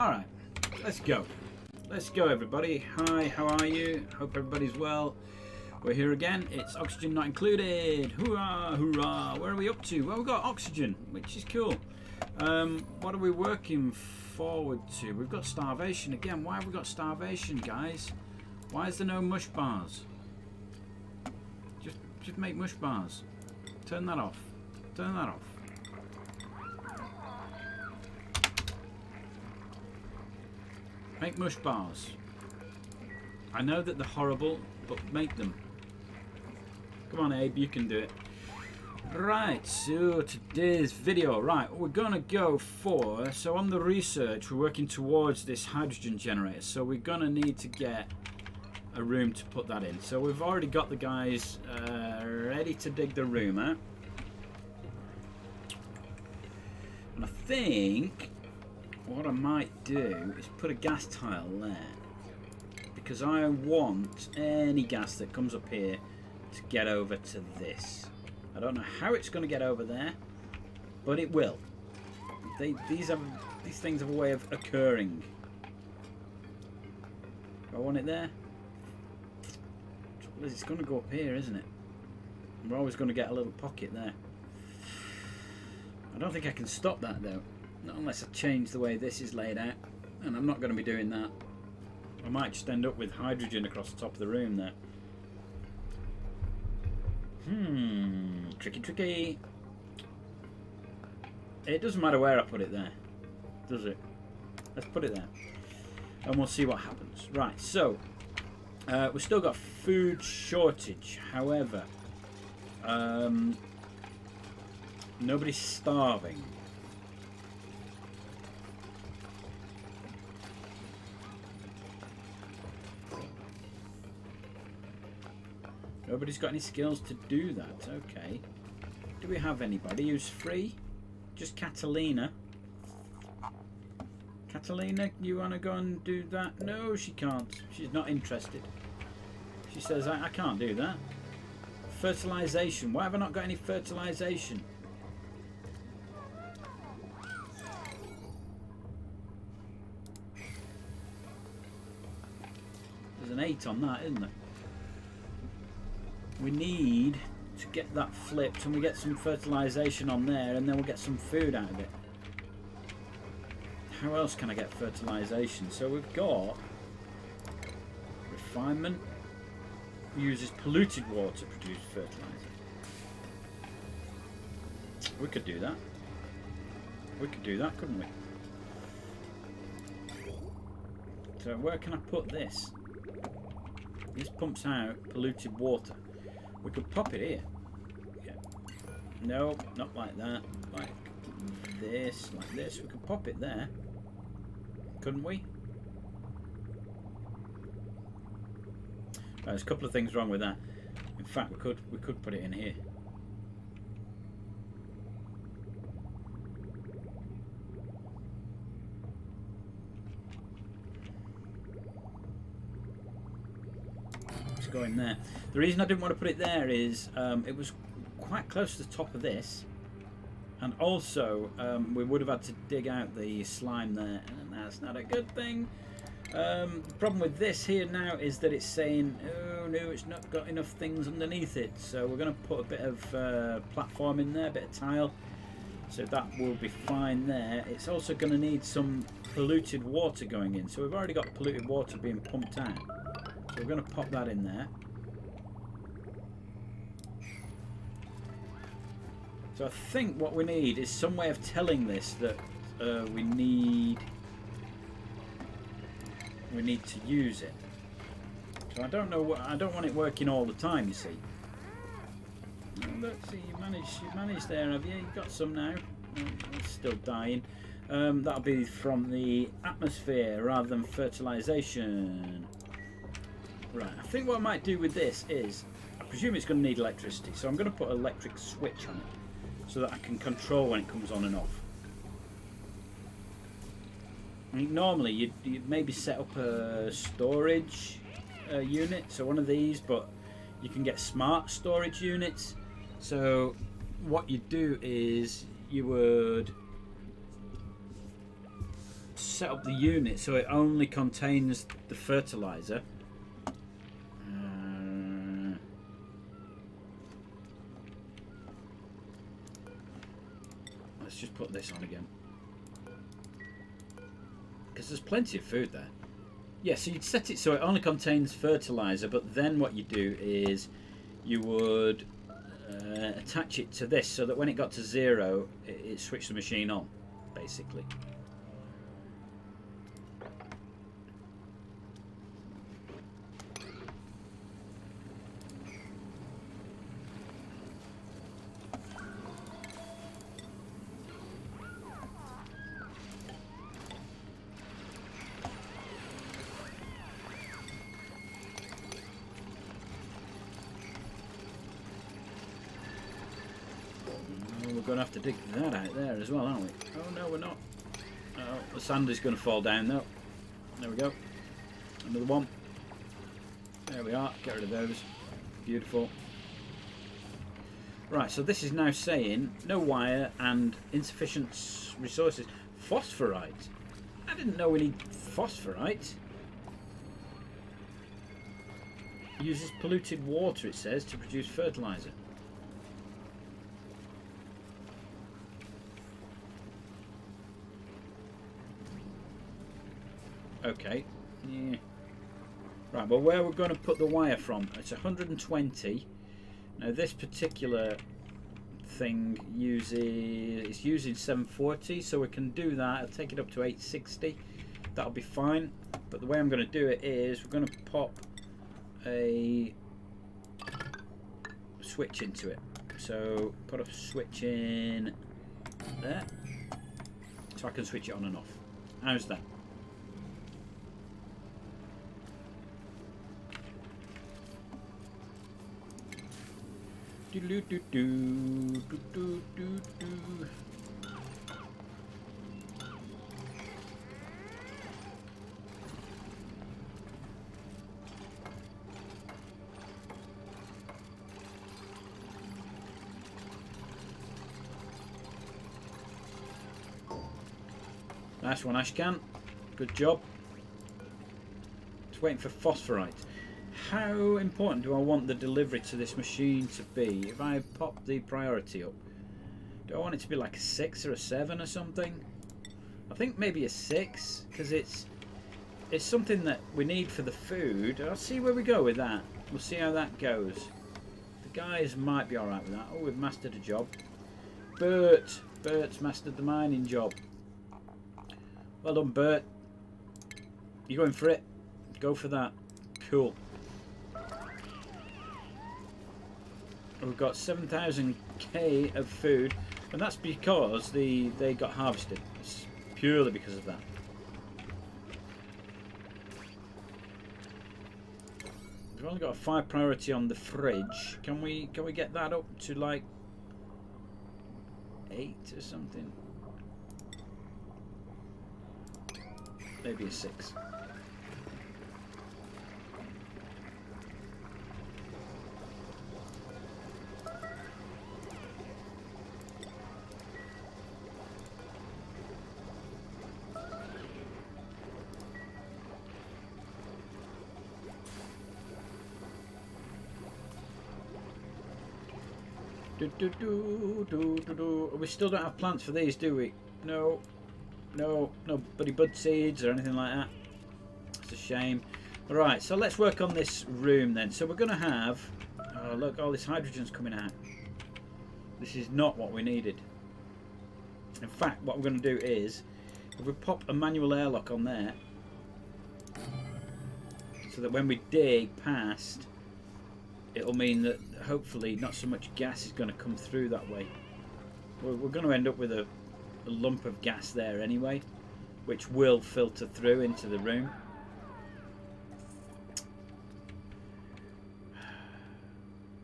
Alright, let's go. Let's go, everybody. Hi, how are you? Hope everybody's well. We're here again. It's oxygen not included. Hoorah, hoorah. Where are we up to? Well, we've got oxygen, which is cool. What are we working forward to? We've got starvation again. Why have we got starvation, guys? Why is there no mush bars? Just make mush bars. Turn that off. Turn that off. Make mush bars. I know that they're horrible, but make them. Come on, Abe, you can do it. Right, so today's video, right, we're gonna go for, so on the research, we're working towards this hydrogen generator, so we're gonna need to get a room to put that in. So we've already got the guys ready to dig the room out. And I think what I might do is put a gas tile there, because I want any gas that comes up here to get over to this. I don't know how it's going to get over there, but it will. These things have a way of occurring. Do I want it there? It's going to go up here, isn't it? We're always going to get a little pocket there. I don't think I can stop that though, not unless I change the way this is laid out, and I'm not going to be doing that. I might just end up with hydrogen across the top of the room there. Tricky, tricky. It doesn't matter where I put it there, does it? Let's put it there, and we'll see what happens. Right, so we've still got food shortage. However, nobody's starving. Nobody's got any skills to do that. Okay. Do we have anybody who's free? Just Catalina. Catalina, you want to go and do that? No, she can't. She's not interested. She says, I can't do that. Fertilization. Why have I not got any fertilization? There's an 8 on that, isn't there? We need to get that flipped, and we get some fertilization on there, and then we'll get some food out of it. How else can I get fertilization? So we've got refinement, uses polluted water to produce fertilizer. We could do that. We could do that, couldn't we? So where can I put this? This pumps out polluted water. We could pop it here. Yeah. No, not like that. Like this, like this. We could pop it there. Couldn't we? There's a couple of things wrong with that. In fact, we could put it in here. Go in there. The reason I didn't want to put it there is it was quite close to the top of this, and also we would have had to dig out the slime there, and that's not a good thing. The problem with this here now is that it's saying, oh no, it's not got enough things underneath it, so we're going to put a bit of platform in there, a bit of tile, so that will be fine there. It's also going to need some polluted water going in, so we've already got polluted water being pumped out. So we're going to pop that in there. So I think what we need is some way of telling this that we need to use it. So I don't know. I don't want it working all the time. You see. Let's see. You managed there, have you? You've got some now. It's still dying. That'll be from the atmosphere rather than fertilization. Right, I think what I might do with this is, I presume it's going to need electricity, so I'm going to put an electric switch on it so that I can control when it comes on and off. I mean, normally you'd maybe set up a storage unit, so one of these, but you can get smart storage units. So what you do is you would set up the unit so it only contains the fertilizer. Let's just put this on again. Because there's plenty of food there. Yeah, so you'd set it so it only contains fertilizer, but then what you do is you would attach it to this so that when it got to 0, it switched the machine on, basically. We're going to have to dig that out there as well, aren't we? Oh no, we're not. Oh, the sand is going to fall down though. There we go. Another one. There we are. Get rid of those. Beautiful. Right, so this is now saying no wire and insufficient resources. Phosphorite. I didn't know we need phosphorite. Uses polluted water, it says, to produce fertilizer. Okay. Yeah. Right, well, where we're going to put the wire from? It's 120. Now, this particular thing it's using 740, so we can do that. I'll take it up to 860. That'll be fine. But the way I'm going to do it is we're going to pop a switch into it. So put a switch in there, so I can switch it on and off. How's that? Do do do do do do do do. Nice one, Ashcan. Good job. Just waiting for phosphorite. How important do I want the delivery to this machine to be? If I pop the priority up, do I want it to be like a 6 or a 7 or something? I think maybe a 6, because it's something that we need for the food. I'll see where we go with that. We'll see how that goes. The guys might be alright with that. Oh, we've mastered a job. Bert's mastered the mining job. Well done, Bert. You going for it? Go for that. Cool. We've got 7,000k of food, and that's because they got harvested. It's purely because of that. We've only got a 5 priority on the fridge. Can we get that up to like 8 or something? Maybe a 6. We still don't have plants for these, do we? No buddy bud seeds or anything like that. It's a shame. Alright, so let's work on this room then. So we're going to have... Oh, look, all this hydrogen's coming out. This is not what we needed. In fact, what we're going to do is, if we pop a manual airlock on there, so that when we dig past, it'll mean that hopefully not so much gas is going to come through that way. We're going to end up with a lump of gas there anyway, which will filter through into the room.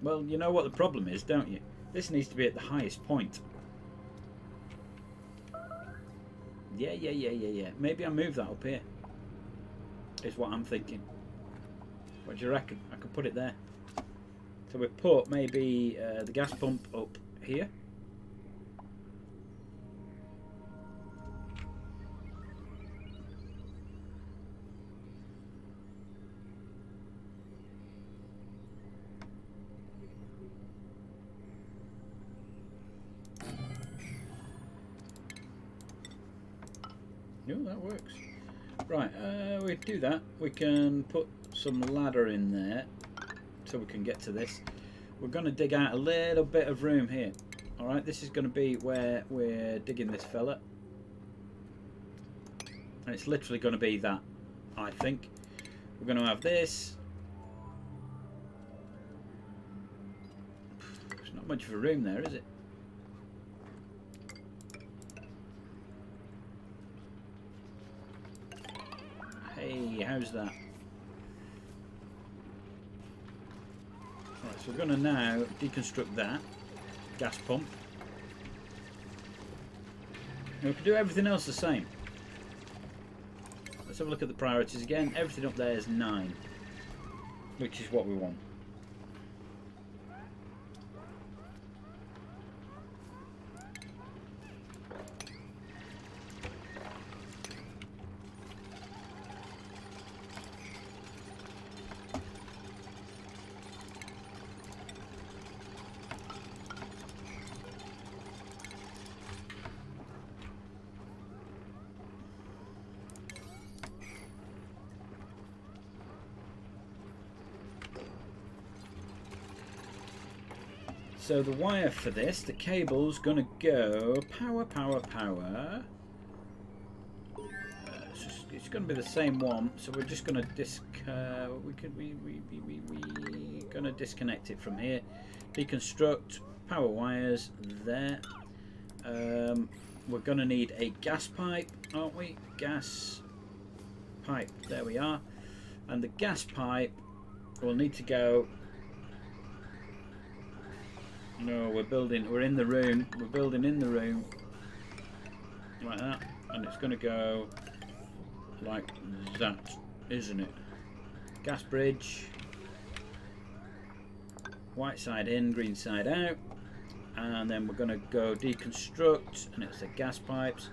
Well, you know what the problem is, don't you? This needs to be at the highest point. Yeah. Maybe I move that up here, is what I'm thinking. What do you reckon? I could put it there. So we put maybe the gas pump up here. that works. Right, we do that. We can put some ladder in there so we can get to this. We're going to dig out a little bit of room here. Alright, this is going to be where we're digging this fella. And it's literally going to be that, I think. We're going to have this. There's not much of a room there, is it? Hey, how's that? Right, so we're going to now deconstruct that gas pump. And we can do everything else the same. Let's have a look at the priorities again. Everything up there is 9, which is what we want. So the wire for this, the cable's gonna go power. It's gonna be the same one. So we're just gonna gonna disconnect it from here. Deconstruct power wires there. We're gonna need a gas pipe, aren't we? Gas pipe. There we are. And the gas pipe will need to go. No, we're in the room. We're building in the room. Like that. And it's going to go like that, isn't it? Gas bridge. White side in, green side out. And then we're going to go deconstruct. And it's the gas pipes.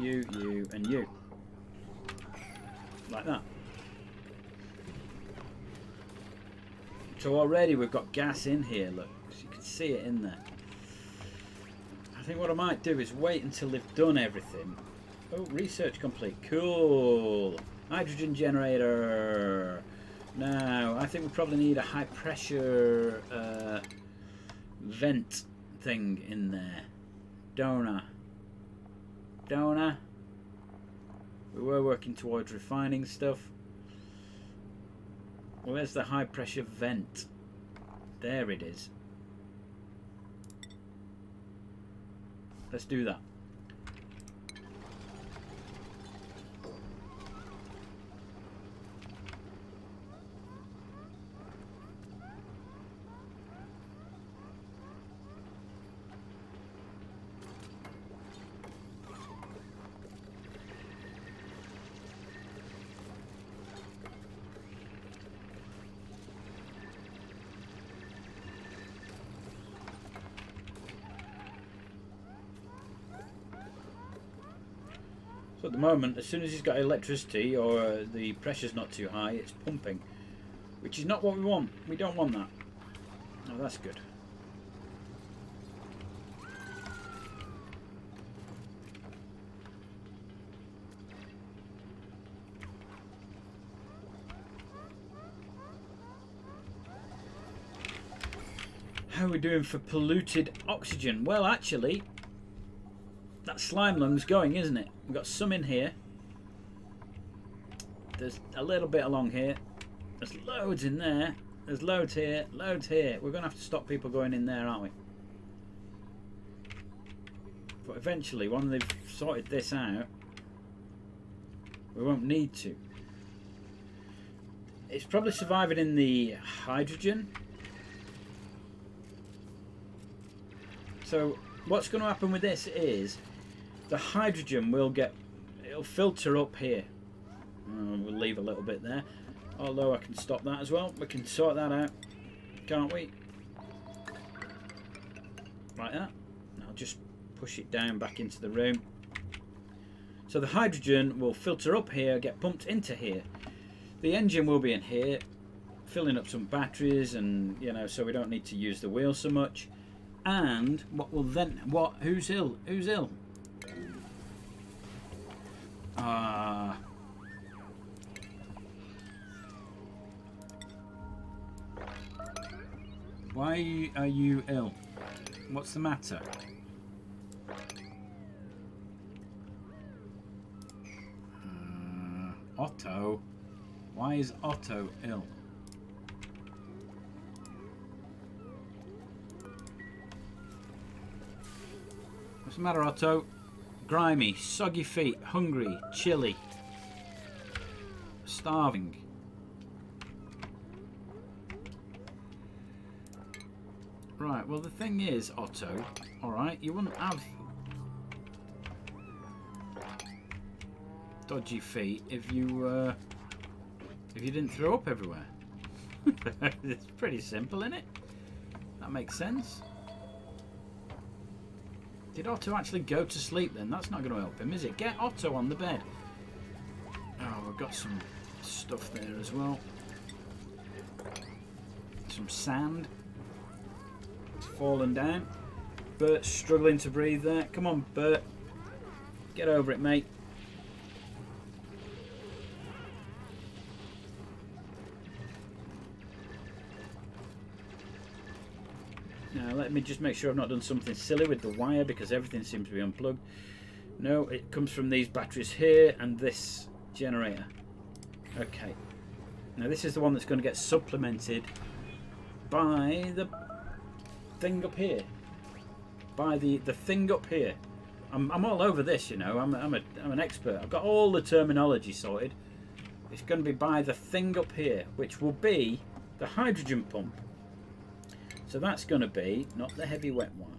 You, and you. Like that. So already we've got gas in here, look. See it in there. I think what I might do is wait until they've done everything. Oh, research complete. Cool. Hydrogen generator. Now, I think we probably need a high pressure vent thing in there. Donor. We were working towards refining stuff. Where's the high pressure vent? There it is. Let's do that. So at the moment, as soon as he's got electricity or the pressure's not too high, it's pumping, which is not what we want. We don't want that. Oh, that's good. How are we doing for polluted oxygen? Well, actually, that slime lung's going, isn't it? We've got some in here. There's a little bit along here. There's loads in there. There's loads here, loads here. We're going to have to stop people going in there, aren't we? But eventually, when they've sorted this out, we won't need to. It's probably surviving in the hydrogen. So what's going to happen with this is the hydrogen it'll filter up here. We'll leave a little bit there. Although I can stop that as well. We can sort that out, can't we? Like that. I'll just push it down back into the room. So the hydrogen will filter up here, get pumped into here. The engine will be in here, filling up some batteries, and so we don't need to use the wheel so much. And who's ill? Ah. Why are you ill? What's the matter? Otto? Why is Otto ill? What's the matter, Otto? Grimy, soggy feet, hungry, chilly, starving. Right, well the thing is, Otto, alright, you wouldn't have dodgy feet if you didn't throw up everywhere. It's pretty simple, isn't it? That makes sense. Did Otto actually go to sleep then? That's not going to help him, is it? Get Otto on the bed. Oh, we've got some stuff there as well. Some sand. It's fallen down. Bert's struggling to breathe there. Come on, Bert. Get over it, mate. Now let me just make sure I've not done something silly with the wire, because everything seems to be unplugged. No, it comes from these batteries here and this generator. Okay. Now this is the one that's going to get supplemented by the thing up here. By the thing up here. I'm all over this, you know. I'm an expert. I've got all the terminology sorted. It's going to be by the thing up here, which will be the hydrogen pump. So that's going to be not the heavy wet one,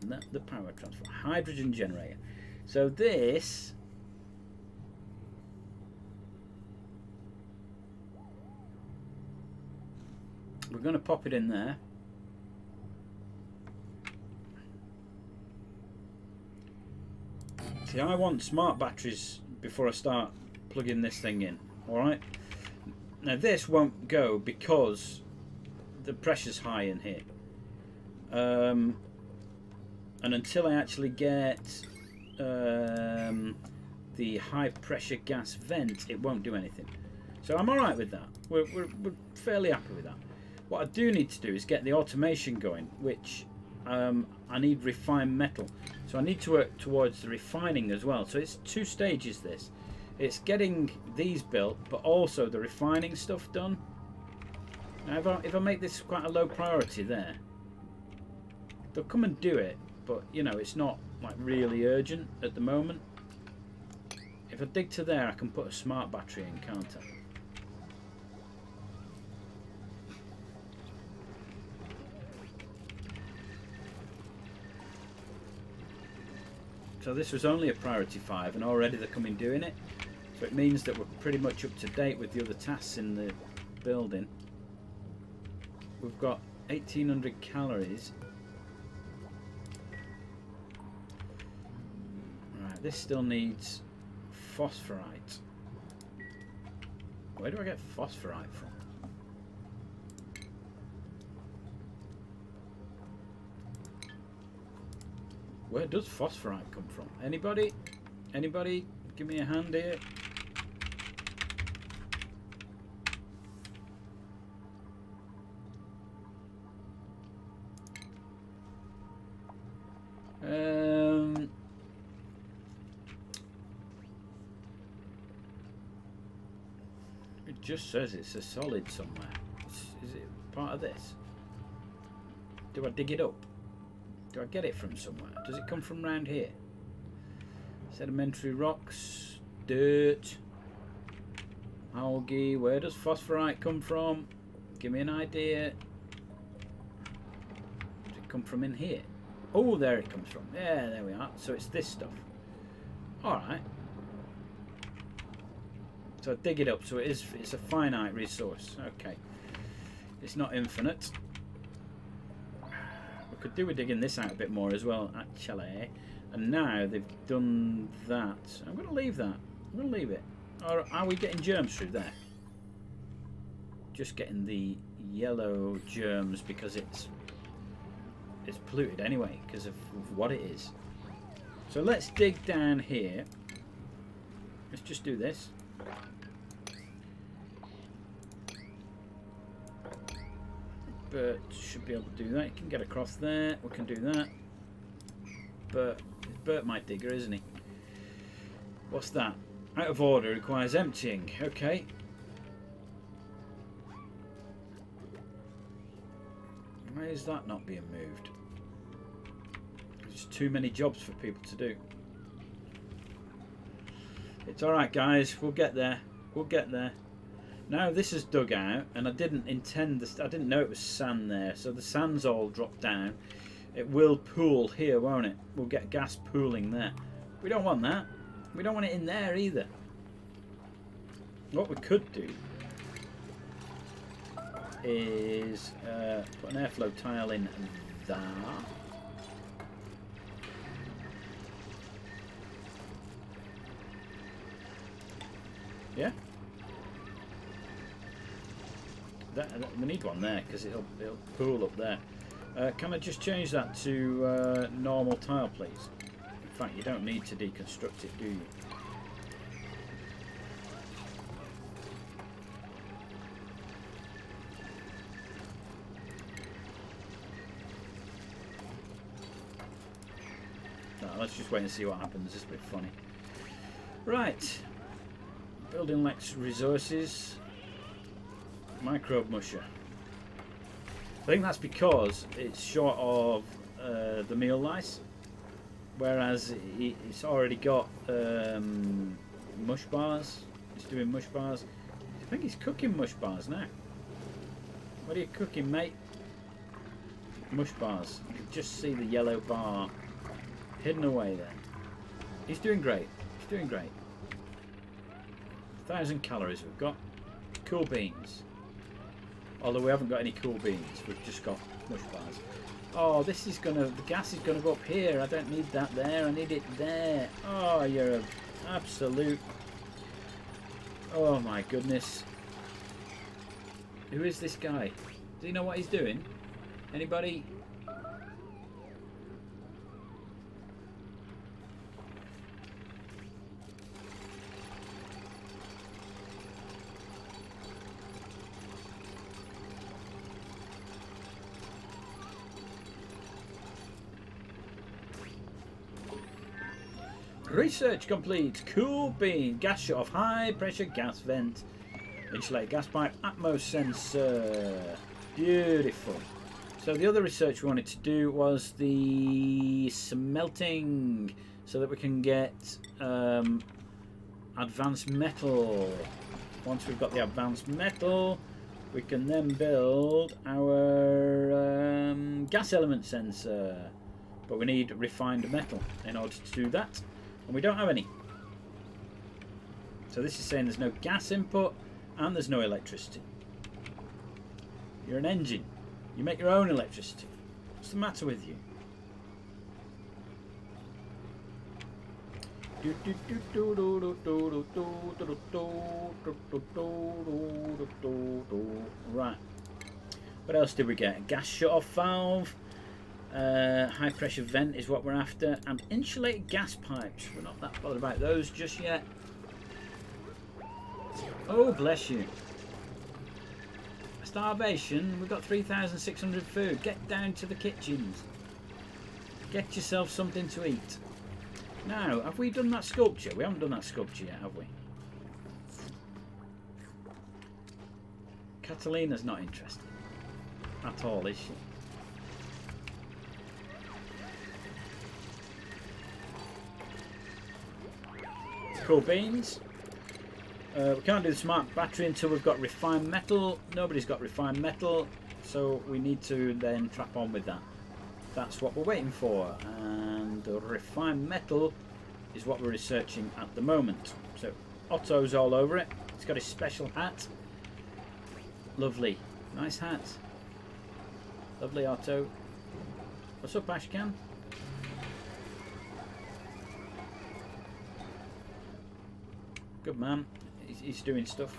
not the power transfer, hydrogen generator. So this we're going to pop it in there. See, I want smart batteries before I start plugging this thing in. Alright? Now this won't go because the pressure's high in here. And until I actually get the high pressure gas vent, it won't do anything. So I'm alright with that. We're fairly happy with that. What I do need to do is get the automation going, which I need refined metal. So I need to work towards the refining as well. So it's two stages this. It's getting these built, but also the refining stuff done. Now if I make this quite a low priority there, they'll come and do it, but you know, it's not like really urgent at the moment. If I dig to there, I can put a smart battery in, can't I? So this was only a priority 5 and already they're coming doing it. So it means that we're pretty much up to date with the other tasks in the building. We've got 1800 calories. Right, this still needs phosphorite. Where do I get phosphorite from? Where does phosphorite come from? Anybody? Anybody? Give me a hand here. It just says it's a solid somewhere. Is it part of this? Do I dig it up? Do I get it from somewhere? Does it come from round here? Sedimentary rocks, dirt, algae. Where does phosphorite come from? Give me an idea. Does it come from in here? Oh, there it comes from. Yeah, there we are. So it's this stuff. Alright. So I dig it up. So it's a finite resource. Okay. It's not infinite. Could do with digging this out a bit more as well, actually. And now they've done that. I'm going to leave that. I'm going to leave it. Or are we getting germs through there? Just getting the yellow germs because it's polluted anyway because of what it is. So let's dig down here. Let's just do this. Bert should be able to do that. He can get across there. We can do that. Bert my digger, isn't he? What's that? Out of order, requires emptying. Okay. Why is that not being moved? There's too many jobs for people to do. It's alright, guys. We'll get there. We'll get there. Now this is dug out, and I didn't intend this. I didn't know it was sand there, so the sand's all dropped down. It will pool here, won't it? We'll get gas pooling there. We don't want that. We don't want it in there either. What we could do is put an airflow tile in there. Yeah. We need one there because it'll pool up there. Can I just change that to normal tile, please? In fact, you don't need to deconstruct it, do you? No, let's just wait and see what happens. It's a bit funny. Right. Building Lex resources. Microbe musher. I think that's because it's short of the meal lice, whereas it's already got mush bars. It's doing mush bars. I think he's cooking mush bars now. What are you cooking, mate? Mush bars. You can just see the yellow bar hidden away there. He's doing great. He's doing great. 1,000 calories we've got. Cool beans. Although we haven't got any cool beans, we've just got mush bars. Oh, this is gonna, the gas is gonna go up here. I don't need that there, I need it there. Oh, you're an absolute, oh my goodness. Who is this guy? Does he know what he's doing? Anybody? Research complete. Cool bean. Gas shut off. High pressure gas vent. Insulated gas pipe. Atmos sensor. Beautiful. So the other research we wanted to do was the smelting, so that we can get advanced metal. Once we've got the advanced metal, we can then build our gas element sensor. But we need refined metal in order to do that. And we don't have any. So this is saying there's no gas input and there's no electricity. You're an engine. You make your own electricity. What's the matter with you? Right. What else did we get? A gas shut-off valve. High pressure vent is what we're after, and insulated gas pipes. We're not that bothered about those just yet. Oh, bless you. Starvation. We've got 3,600 food. Get down to the kitchens. Get yourself something to eat. Now, have we done that sculpture? We haven't done that sculpture yet, have we? Catalina's not interested at all, is she? Cool beans. We can't do the smart battery until we've got refined metal. Nobody's got refined metal, so we need to then trap on with that. That's what we're waiting for, and the refined metal is what we're researching at the moment. So Otto's all over it. He's got his special hat. Lovely, nice hat. Lovely Otto. What's up, Ashcan? Good man. He's doing stuff.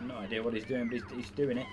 No idea what he's doing, but he's doing it.